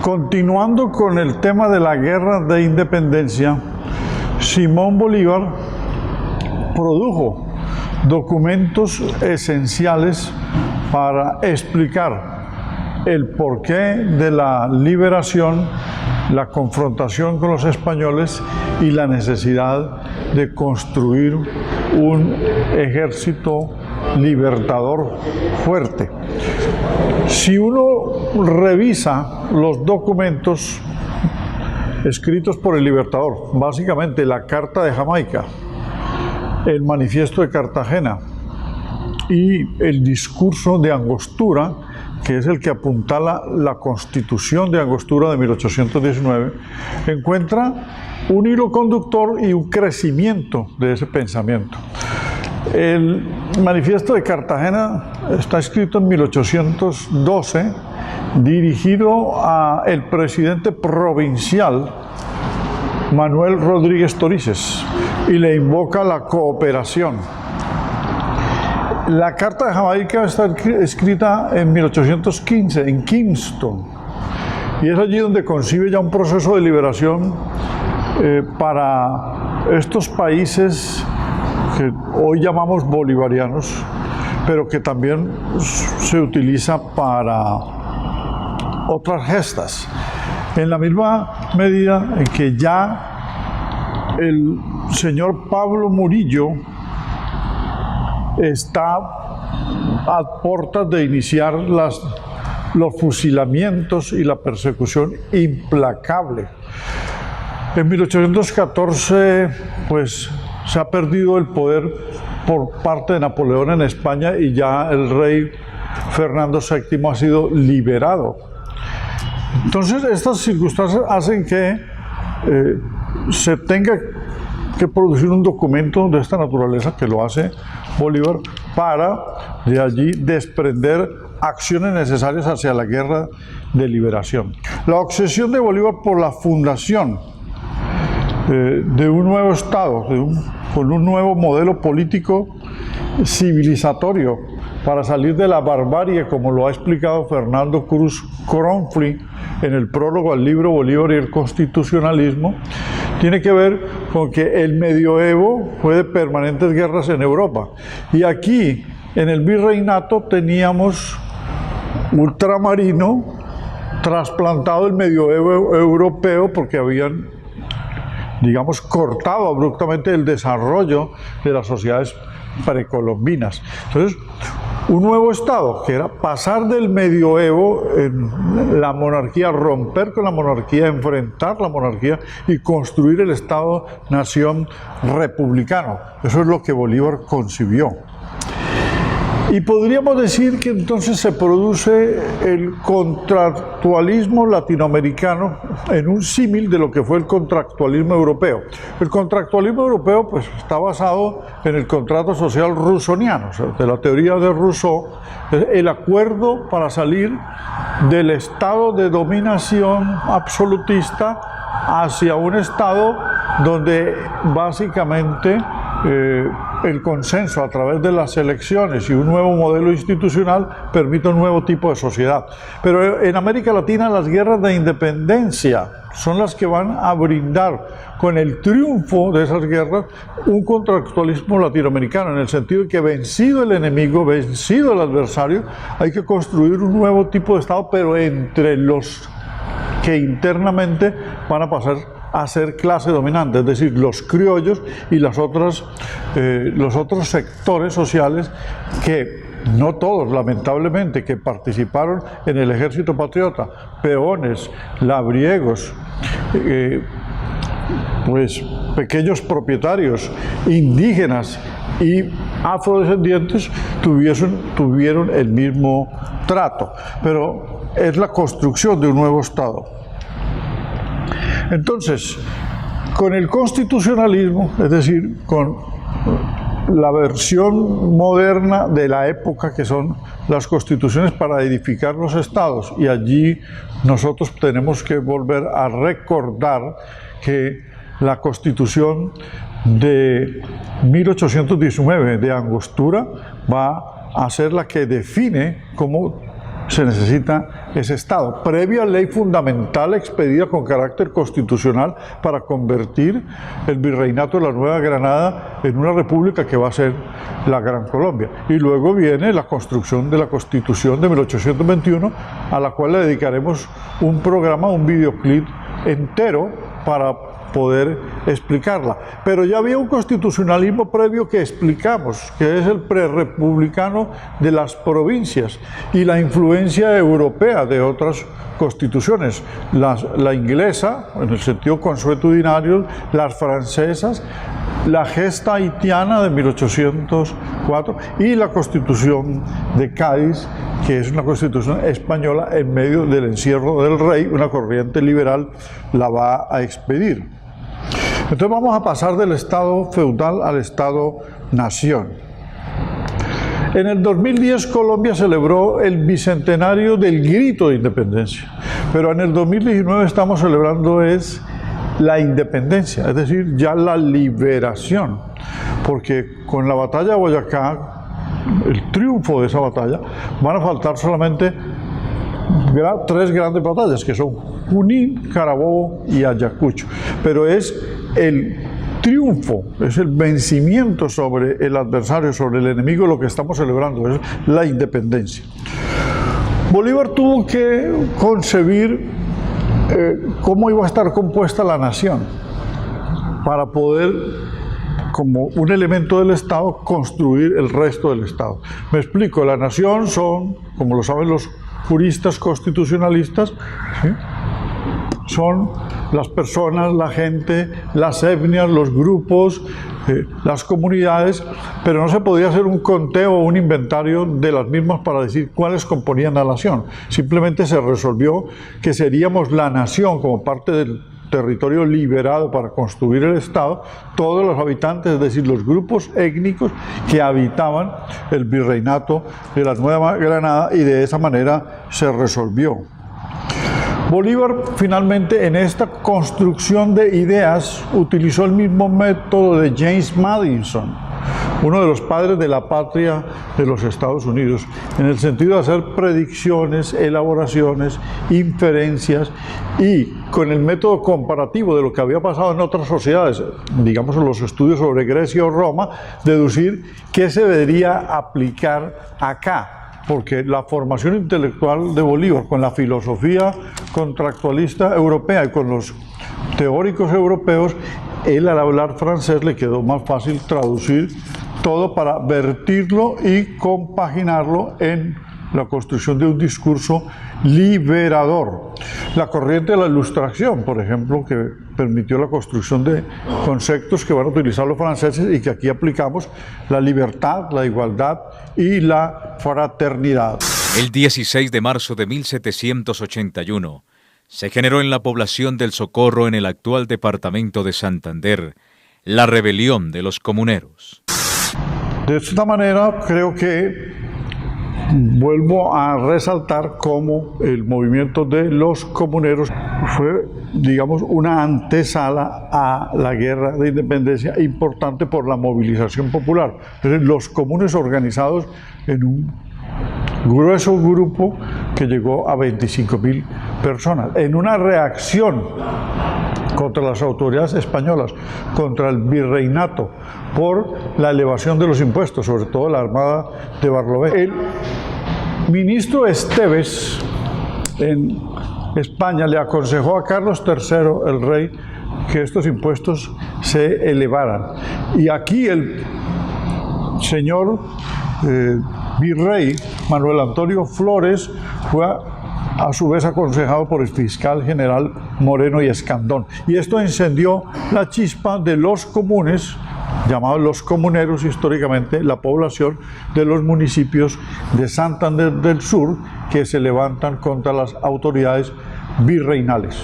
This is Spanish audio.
Continuando con el tema de la guerra de independencia, Simón Bolívar produjo documentos esenciales para explicar el porqué de la liberación, la confrontación con los españoles y la necesidad de construir un ejército libertador fuerte. Si uno revisa los documentos escritos por el Libertador, básicamente la Carta de Jamaica, el Manifiesto de Cartagena y el discurso de Angostura, que es el que apuntala la Constitución de Angostura de 1819, encuentra un hilo conductor y un crecimiento de ese pensamiento. El Manifiesto de Cartagena está escrito en 1812, dirigido al presidente provincial Manuel Rodríguez Torices, y le invoca la cooperación. La Carta de Jamaica está escrita en 1815 en Kingston, y es allí donde concibe ya un proceso de liberación para estos países que hoy llamamos bolivarianos, pero que también se utiliza para otras gestas, en la misma medida en que ya el señor Pablo Murillo está a puertas de iniciar los fusilamientos y la persecución implacable. En 1814, pues, se ha perdido el poder por parte de Napoleón en España y ya el rey Fernando VII ha sido liberado. Entonces, estas circunstancias hacen que se tenga que producir un documento de esta naturaleza, que lo hace Bolívar, para de allí desprender acciones necesarias hacia la guerra de liberación. La obsesión de Bolívar por la fundación de un nuevo Estado, con un nuevo modelo político civilizatorio para salir de la barbarie, como lo ha explicado Fernando Cruz Cronfli en el prólogo al libro Bolívar y el Constitucionalismo, tiene que ver con que el medioevo fue de permanentes guerras en Europa. Y aquí, en el virreinato, teníamos ultramarino trasplantado el medioevo europeo porque habían, digamos, cortado abruptamente el desarrollo de las sociedades precolombinas. Entonces, un nuevo Estado, que era pasar del medioevo en la monarquía, romper con la monarquía, enfrentar la monarquía y construir el Estado-nación republicano. Eso es lo que Bolívar concibió. Y podríamos decir que entonces se produce el contractualismo latinoamericano en un símil de lo que fue el contractualismo europeo. El contractualismo europeo, pues, está basado en el contrato social rusoniano, o sea, de la teoría de Rousseau, el acuerdo para salir del estado de dominación absolutista hacia un estado donde básicamente el consenso a través de las elecciones y un nuevo modelo institucional permite un nuevo tipo de sociedad. Pero en América Latina las guerras de independencia son las que van a brindar con el triunfo de esas guerras un contractualismo latinoamericano, en el sentido de que vencido el enemigo, vencido el adversario, hay que construir un nuevo tipo de Estado, pero entre los que internamente van a pasar a ser clase dominante, es decir, los criollos y los otros sectores sociales que, no todos lamentablemente, que participaron en el ejército patriota, peones, labriegos, pues pequeños propietarios, indígenas y afrodescendientes tuvieron el mismo trato, pero es la construcción de un nuevo Estado. Entonces, con el constitucionalismo, es decir, con la versión moderna de la época, que son las constituciones para edificar los estados, y allí nosotros tenemos que volver a recordar que la Constitución de 1819 de Angostura va a ser la que define cómo se necesita ese Estado, previa ley fundamental expedida con carácter constitucional para convertir el virreinato de la Nueva Granada en una república que va a ser la Gran Colombia. Y luego viene la construcción de la Constitución de 1821, a la cual le dedicaremos un programa, un videoclip entero para poder explicarla. Pero ya había un constitucionalismo previo que explicamos, que es el prerepublicano de las provincias y la influencia europea de otras constituciones, la inglesa, en el sentido consuetudinario, las francesas, la gesta haitiana de 1804 y la Constitución de Cádiz, que es una constitución española en medio del encierro del rey, una corriente liberal la va a expedir. Entonces vamos a pasar del Estado feudal al Estado-nación. En el 2010 Colombia celebró el bicentenario del grito de independencia, pero en el 2019 estamos celebrando la independencia, es decir, ya la liberación, porque con la batalla de Boyacá, el triunfo de esa batalla, van a faltar solamente tres grandes batallas, que son Junín, Carabobo y Ayacucho, pero es el triunfo, es el vencimiento sobre el adversario, sobre el enemigo, lo que estamos celebrando, es la independencia. Bolívar tuvo que concebir cómo iba a estar compuesta la nación para poder, como un elemento del Estado, construir el resto del Estado. Me explico, la nación son, como lo saben los juristas constitucionalistas, ¿sí?, son las personas, la gente, las etnias, los grupos, las comunidades, pero no se podía hacer un conteo o un inventario de las mismas para decir cuáles componían la nación. Simplemente se resolvió que seríamos la nación como parte del territorio liberado para construir el Estado, todos los habitantes, es decir, los grupos étnicos que habitaban el virreinato de la Nueva Granada, y de esa manera se resolvió. Bolívar finalmente en esta construcción de ideas utilizó el mismo método de James Madison, uno de los padres de la patria de los Estados Unidos, en el sentido de hacer predicciones, elaboraciones, inferencias, y con el método comparativo de lo que había pasado en otras sociedades, digamos en los estudios sobre Grecia o Roma, deducir qué se debería aplicar acá. Porque la formación intelectual de Bolívar, con la filosofía contractualista europea y con los teóricos europeos, él al hablar francés le quedó más fácil traducir todo para vertirlo y compaginarlo en la construcción de un discurso liberador. La corriente de la Ilustración, por ejemplo, que permitió la construcción de conceptos que van a utilizar los franceses y que aquí aplicamos: la libertad, la igualdad y la fraternidad. El 16 de marzo de 1781 se generó en la población del Socorro, en el actual departamento de Santander, la rebelión de los comuneros. De esta manera creo que vuelvo a resaltar cómo el movimiento de los comuneros fue, digamos, una antesala a la guerra de independencia, importante por la movilización popular. Es decir, los comunes organizados en un grueso grupo que llegó a 25.000 personas, en una reacción contra las autoridades españolas, contra el virreinato, por la elevación de los impuestos, sobre todo la Armada de Barlovento. El ministro Esteves en España le aconsejó a Carlos III, el rey, que estos impuestos se elevaran. Y aquí el señor virrey Manuel Antonio Flores fue a su vez aconsejado por el fiscal general Moreno y Escandón. Y esto encendió la chispa de los comunes, llamados los comuneros históricamente, la población de los municipios de Santander del Sur, que se levantan contra las autoridades virreinales.